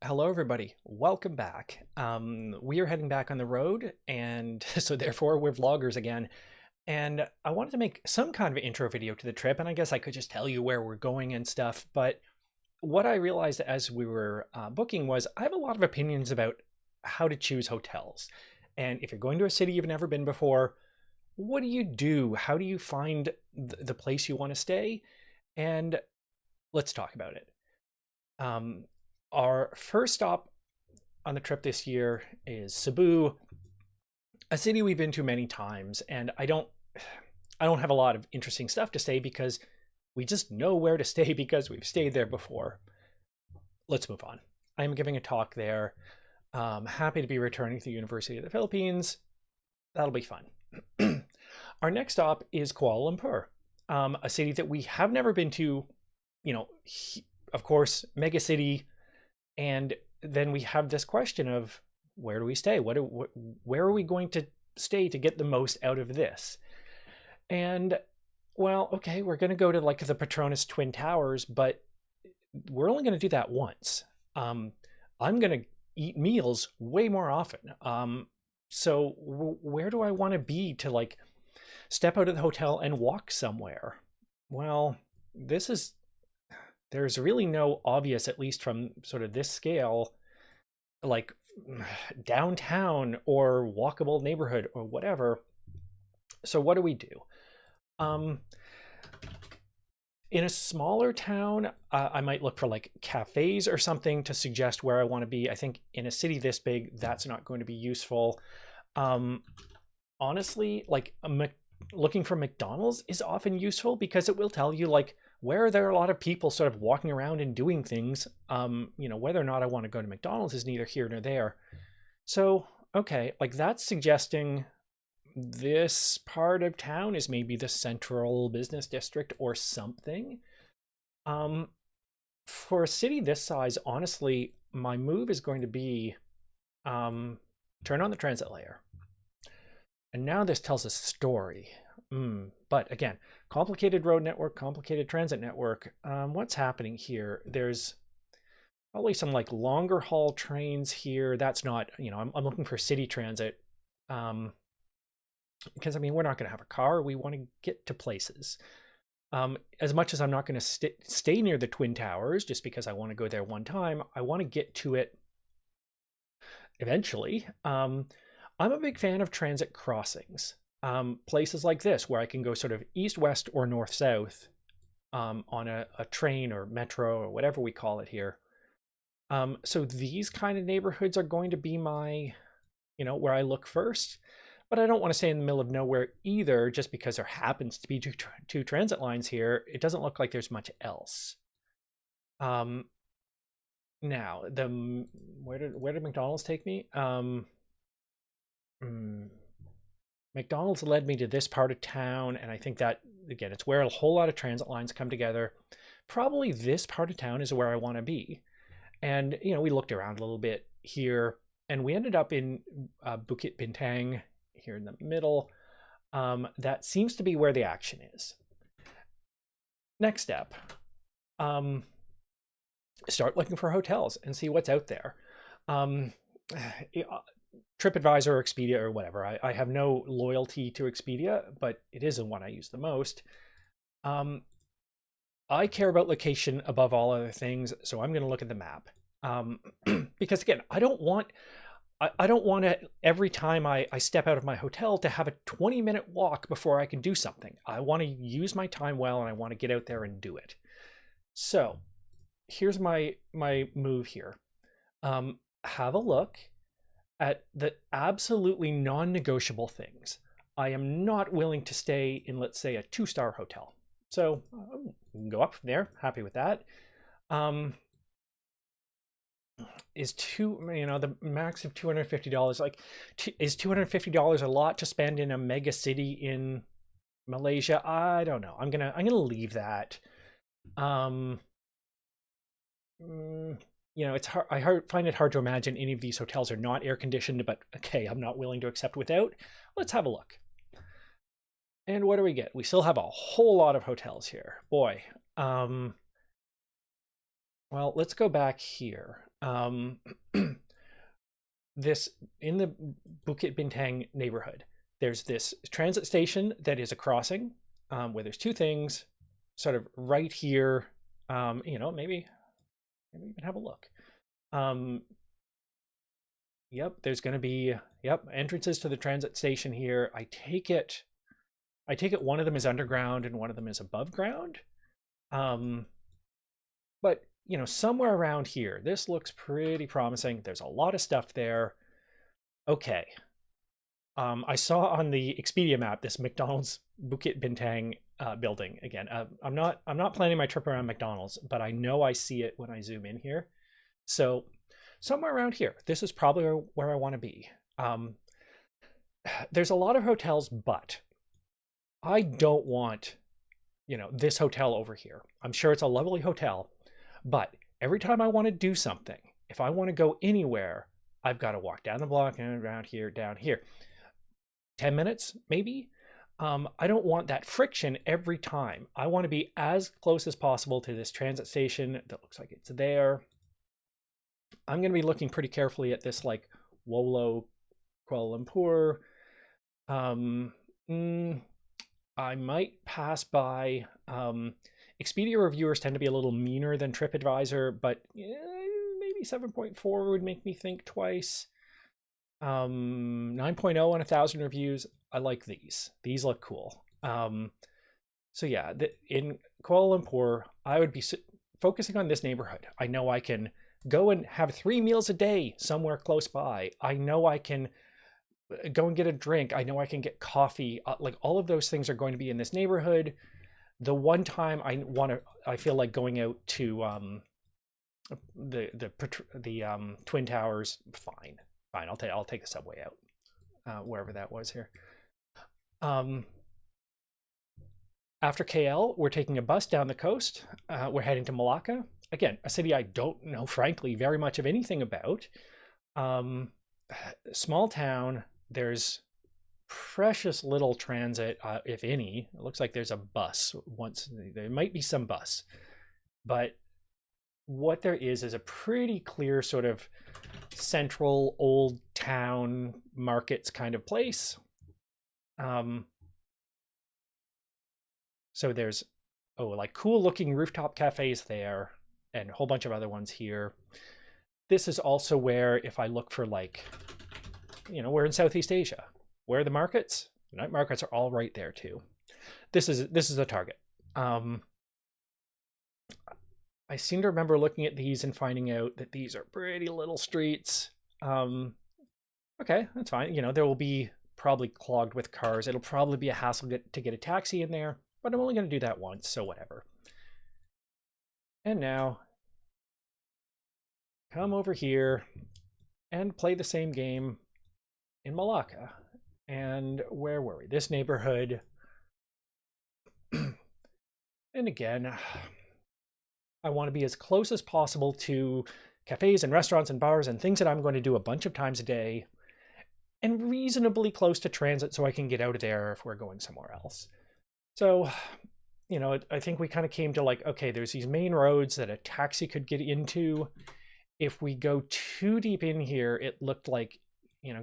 Hello, everybody. Welcome back. We are heading back on the road, and so therefore we're vloggers again. And I wanted to make some kind of intro video to the trip, and I guess I could just tell you where we're going and stuff. But what I realized as we were booking was I have a lot of opinions about how to choose hotels. And if you're going to a city you've never been before, what do you do? How do you find the place you want to stay? And let's talk about it. Um, our first stop on the trip this year is Cebu, a city we've been to many times, and I don't have a lot of interesting stuff to say because we just know where to stay because we've stayed there before. Let's move on. I'm giving a talk there. Happy to be returning to the University of the Philippines. That'll be fun. Our next stop is Kuala Lumpur, a city that we have never been to. Of course, mega city, and then we have this question of where do we stay? Where are we going to stay to get the most out of this? And well, okay, we're going to go to like the Petronas Twin Towers, but we're only going to do that once. I'm going to eat meals way more often. So where do I want to be to like step out of the hotel and walk somewhere? Well, this is there's really no obvious, at least from sort of this scale, like downtown or walkable neighborhood or whatever. So what do we do? Um, in a smaller town, I might look for like cafes or something to suggest where I want to be. I think in a city this big, that's not going to be useful. Um, Honestly, like looking for McDonald's is often useful because it will tell you like where there are a lot of people sort of walking around and doing things. Whether or not I want to go to McDonald's is neither here nor there. So, okay, like that's suggesting this part of town is maybe the central business district or something. Um, for a city this size, honestly, my move is going to be turn on the transit layer. And now this tells a story. But again, complicated road network, complicated transit network. What's happening here? There's probably some like longer haul trains here. That's not, I'm looking for city transit. Because I mean, we're not going to have a car. We want to get to places. As much as I'm not going to stay near the Twin Towers just because I want to go there one time, I want to get to it eventually. I'm a big fan of transit crossings. Places like this where I can go sort of east, west, or north, south on a train or metro or whatever we call it here. So these kind of neighborhoods are going to be my, where I look first. But I don't want to stay in the middle of nowhere either, just because there happens to be two transit lines here. It doesn't look like there's much else. Now, where did McDonald's take me? McDonald's led me to this part of town, and I think that again, it's where a whole lot of transit lines come together. Probably this part of town is where I want to be. And we looked around a little bit here, and we ended up in Bukit Bintang here in the middle. That seems to be where the action is. Next step, start looking for hotels and see what's out there. TripAdvisor or Expedia or whatever. I have no loyalty to Expedia, but it is the one I use the most. I care about location above all other things, so I'm going to look at the map. Because again, I don't want to every time I step out of my hotel to have a 20-minute walk before I can do something. I want to use my time well, and I want to get out there and do it. So here's my move here. Have a look at the absolutely non-negotiable things. I am not willing to stay in, let's say, a 2-star hotel. So we can go up from there. Happy with that. Is the max of $250 like is $250 a lot to spend in a mega city in Malaysia? I don't know. I'm gonna leave that. It's hard. Find it hard to imagine any of these hotels are not air conditioned, but okay, I'm not willing to accept without. Let's have a look. And what do we get? We still have a whole lot of hotels here. Boy. Well, let's go back here. Um, this in the Bukit Bintang neighborhood, there's this transit station that is a crossing, where there's two things sort of right here. Maybe even have a look. Um, yep, there's going to be, yep, entrances to the transit station here. I take it one of them is underground and one of them is above ground. Um, but somewhere around here, this looks pretty promising. There's a lot of stuff there. Okay. I saw on the Expedia map this McDonald's Bukit Bintang building again. I'm not planning my trip around McDonald's, but I know I see it when I zoom in here. So somewhere around here, this is probably where I want to be. There's a lot of hotels, but I don't want, this hotel over here. I'm sure it's a lovely hotel, but every time I want to do something, if I want to go anywhere, I've got to walk down the block and around here, down here. 10 minutes, maybe. I don't want that friction every time. I want to be as close as possible to this transit station that looks like it's there. I'm going to be looking pretty carefully at this, like Wolo, Kuala Lumpur. I might pass by. Expedia reviewers tend to be a little meaner than TripAdvisor, but maybe 7.4 would make me think twice. 9.0 on 1,000 reviews. I like these. These look cool. So yeah, in Kuala Lumpur, I would be focusing on this neighborhood. I know I can go and have 3 meals a day somewhere close by. I know I can go and get a drink. I know I can get coffee. Like all of those things are going to be in this neighborhood. The one time I feel like going out to the Twin Towers. Fine. I'll take the subway out, wherever that was here. After KL, we're taking a bus down the coast. We're heading to Malacca. Again, a city I don't know, frankly, very much of anything about. Small town. There's precious little transit, if any. It looks like there's a bus. There might be some bus, but what there is a pretty clear sort of central old town markets kind of place. So there's like cool looking rooftop cafes there and a whole bunch of other ones here. This is also where, if I look for like, we're in Southeast Asia. Where are the markets? The night markets are all right there too. This is a target. I seem to remember looking at these and finding out that these are pretty little streets. Okay, that's fine. There will be probably clogged with cars. It'll probably be a hassle to get a taxi in there, but I'm only going to do that once, so whatever. And now, come over here and play the same game in Malacca. And where were we? This neighborhood. And again, I want to be as close as possible to cafes and restaurants and bars and things that I'm going to do a bunch of times a day, and reasonably close to transit so I can get out of there if we're going somewhere else. So, I think we kind of came to like, okay, there's these main roads that a taxi could get into. If we go too deep in here, it looked like,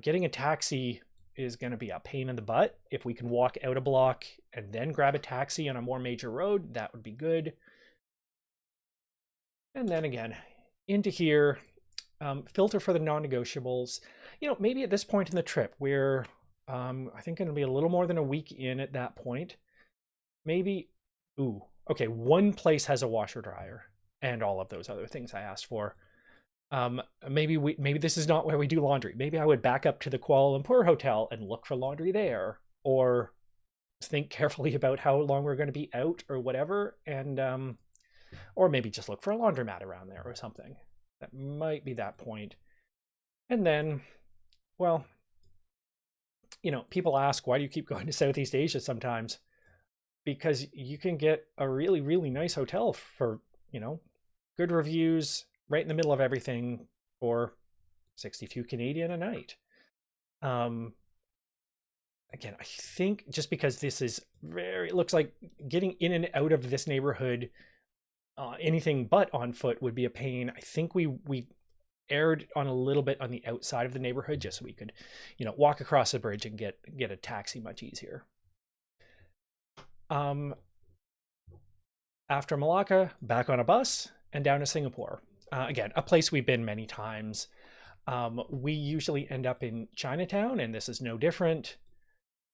getting a taxi is going to be a pain in the butt. If we can walk out a block and then grab a taxi on a more major road, that would be good. And then again, into here, filter for the non-negotiables. Maybe at this point in the trip, we're, I think going to be a little more than a week in at that point. Maybe, okay, one place has a washer dryer and all of those other things I asked for. Maybe this is not where we do laundry. Maybe I would back up to the Kuala Lumpur hotel and look for laundry there, or think carefully about how long we're going to be out or whatever, and or maybe just look for a laundromat around there or something. That might be that point. And then, well, people ask, why do you keep going to Southeast Asia sometimes? Because you can get a really, really nice hotel for, good reviews, right in the middle of everything, for 62 Canadian a night. Again, I think just because this is it looks like getting in and out of this neighborhood, anything but on foot would be a pain. I think we erred on a little bit on the outside of the neighborhood, just so we could, walk across the bridge and get a taxi much easier. After Malacca, back on a bus and down to Singapore. Again, a place we've been many times. We usually end up in Chinatown, and this is no different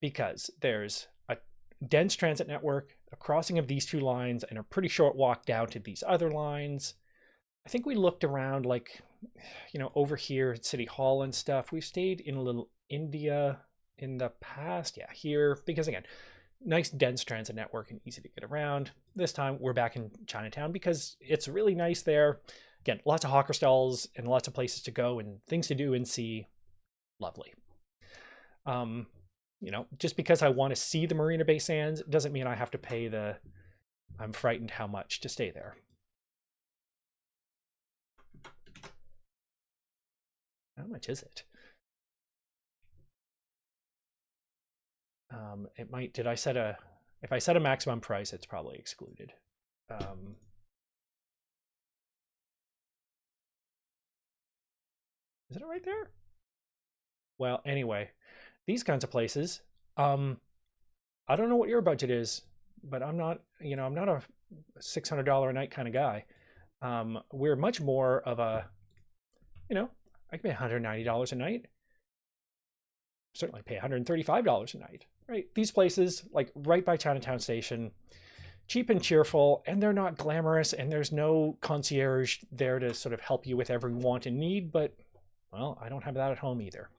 because there's a dense transit network, a crossing of these two lines, and a pretty short walk down to these other lines. I think we looked around, like, over here at City Hall and stuff. We've stayed in a Little India in the past. Yeah, here, because again, nice dense transit network and easy to get around. This time we're back in Chinatown because it's really nice there. Again, lots of hawker stalls and lots of places to go and things to do and see. Lovely. Just because I want to see the Marina Bay Sands doesn't mean I have to pay I'm frightened how much to stay there. How much is it? It might, if I set a maximum price, it's probably excluded. Is it right there? Well, anyway, these kinds of places, I don't know what your budget is, but I'm not a $600 a night kind of guy. We're much more of a, I can pay $190 a night. Certainly pay $135 a night, right? These places, like right by Chinatown Station, cheap and cheerful, and they're not glamorous, and there's no concierge there to sort of help you with every want and need, but, well, I don't have that at home either.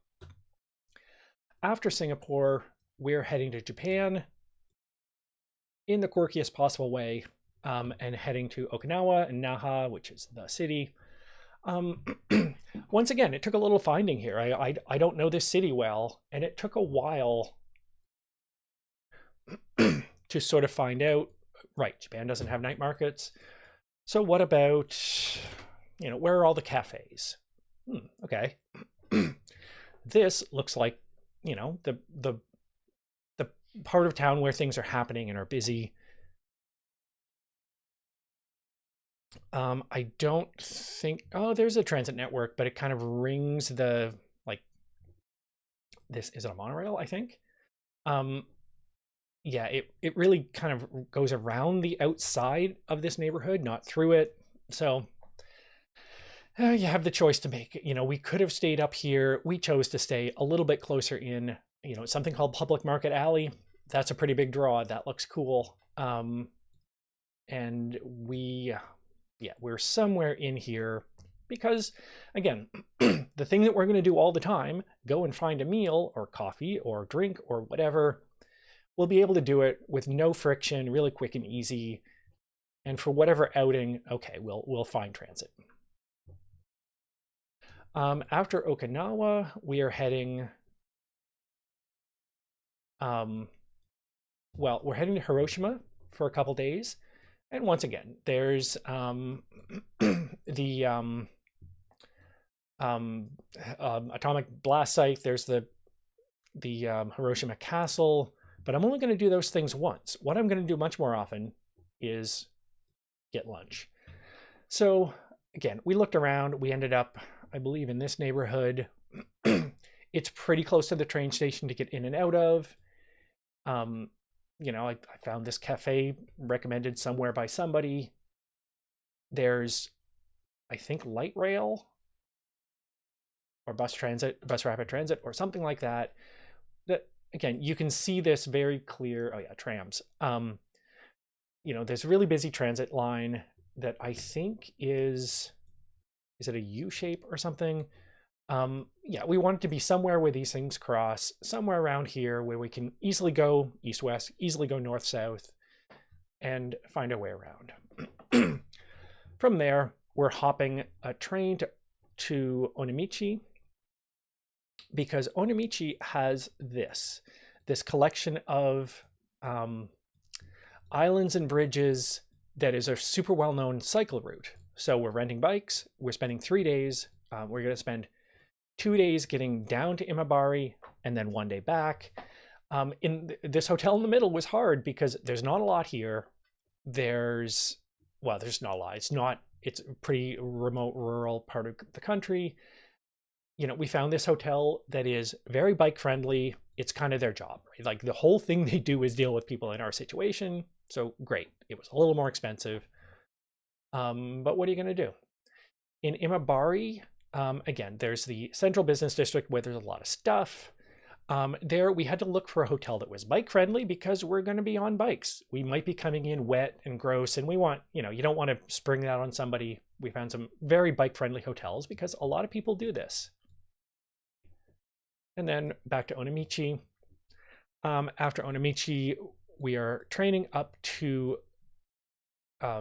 After Singapore, we're heading to Japan in the quirkiest possible way, and heading to Okinawa and Naha, which is the city. Once again, it took a little finding here. I don't know this city well, and it took a while to sort of find out, right, Japan doesn't have night markets. So what about, where are all the cafes? Okay. This looks like, the part of town where things are happening and are busy. I don't think, there's a transit network, but it kind of rings this is it a monorail, I think. Yeah, it really kind of goes around the outside of this neighborhood, not through it. So you have the choice to make. We could have stayed up here. We chose to stay a little bit closer in, something called Public Market Alley. That's a pretty big draw. That looks cool. And we're somewhere in here because, again, the thing that we're going to do all the time, go and find a meal or coffee or drink or whatever, we'll be able to do it with no friction, really quick and easy. And for whatever outing, okay, we'll find transit. After Okinawa, we are heading, we're heading to Hiroshima for a couple days. And once again, there's the atomic blast site. There's the Hiroshima Castle. But I'm only going to do those things once. What I'm going to do much more often is get lunch. So again, we looked around. We ended up, I believe, in this neighborhood. It's pretty close to the train station to get in and out of. I found this cafe recommended somewhere by somebody. There's, I think, light rail or bus rapid transit or something like that. That, again, you can see this very clear. Oh yeah, trams. There's a really busy transit line that I think is it a U shape or something? We want it to be somewhere where these things cross, somewhere around here where we can easily go east-west, easily go north-south, and find our way around. From there, we're hopping a train to Onomichi, because Onomichi has this collection of islands and bridges that is a super well-known cycle route. So we're renting bikes, we're spending 3 days, we're going to spend 2 days getting down to Imabari and then 1 day back. In this hotel in the middle was hard because there's not a lot here. There's not a lot. It's not It's a pretty remote, rural part of the country. We found this hotel that is very bike friendly. It's kind of their job, right? Like the whole thing they do is deal with people in our situation. So great. It was a little more expensive. But what are you going to do? In Imabari, again, there's the central business district where there's a lot of stuff. There, we had to look for a hotel that was bike friendly because we're going to be on bikes. We might be coming in wet and gross, and we want, you don't want to spring that on somebody. We found some very bike friendly hotels because a lot of people do this. And then back to Onamichi. After Onamichi, we are training up to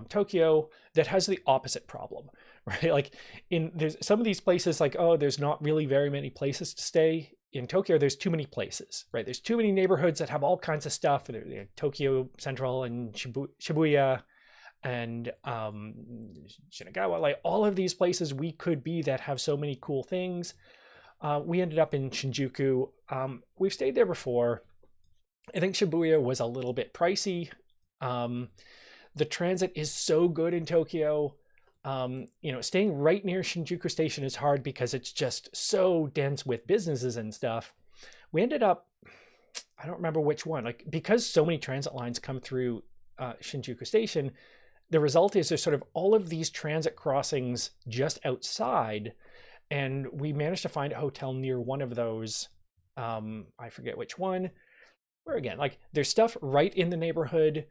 Tokyo that has the opposite problem, right? Like there's some of these places like, oh, there's not really very many places to stay. In Tokyo, there's too many places, right? There's too many neighborhoods that have all kinds of stuff. Tokyo Central and Shibuya and Shinagawa, like all of these places we could be that have so many cool things. We ended up in Shinjuku. We've stayed there before. I think Shibuya was a little bit pricey. The transit is so good in Tokyo. Staying right near Shinjuku Station is hard because it's just so dense with businesses and stuff. We ended up, I don't remember which one, like because so many transit lines come through Shinjuku Station, the result is there's sort of all of these transit crossings just outside, and we managed to find a hotel near one of those. I forget which one, where again, like there's stuff right in the neighborhood.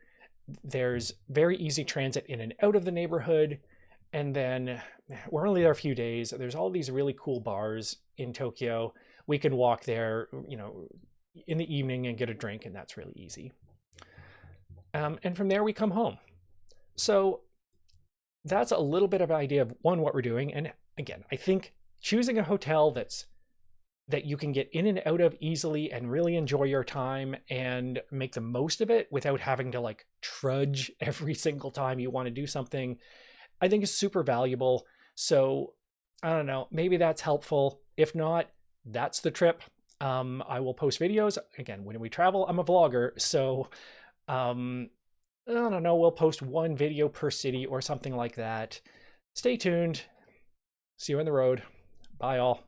There's very easy transit in and out of the neighborhood. And then we're only there a few days. There's all these really cool bars in Tokyo. We can walk there, in the evening and get a drink, and that's really easy. And from there we come home. So that's a little bit of an idea of what we're doing. And again, I think choosing a hotel that you can get in and out of easily and really enjoy your time and make the most of it without having to like trudge every single time you want to do something, I think is super valuable. So I don't know, maybe that's helpful. If not, that's the trip. I will post videos. Again, when we travel, I'm a vlogger. So I don't know, we'll post one video per city or something like that. Stay tuned. See you on the road. Bye all.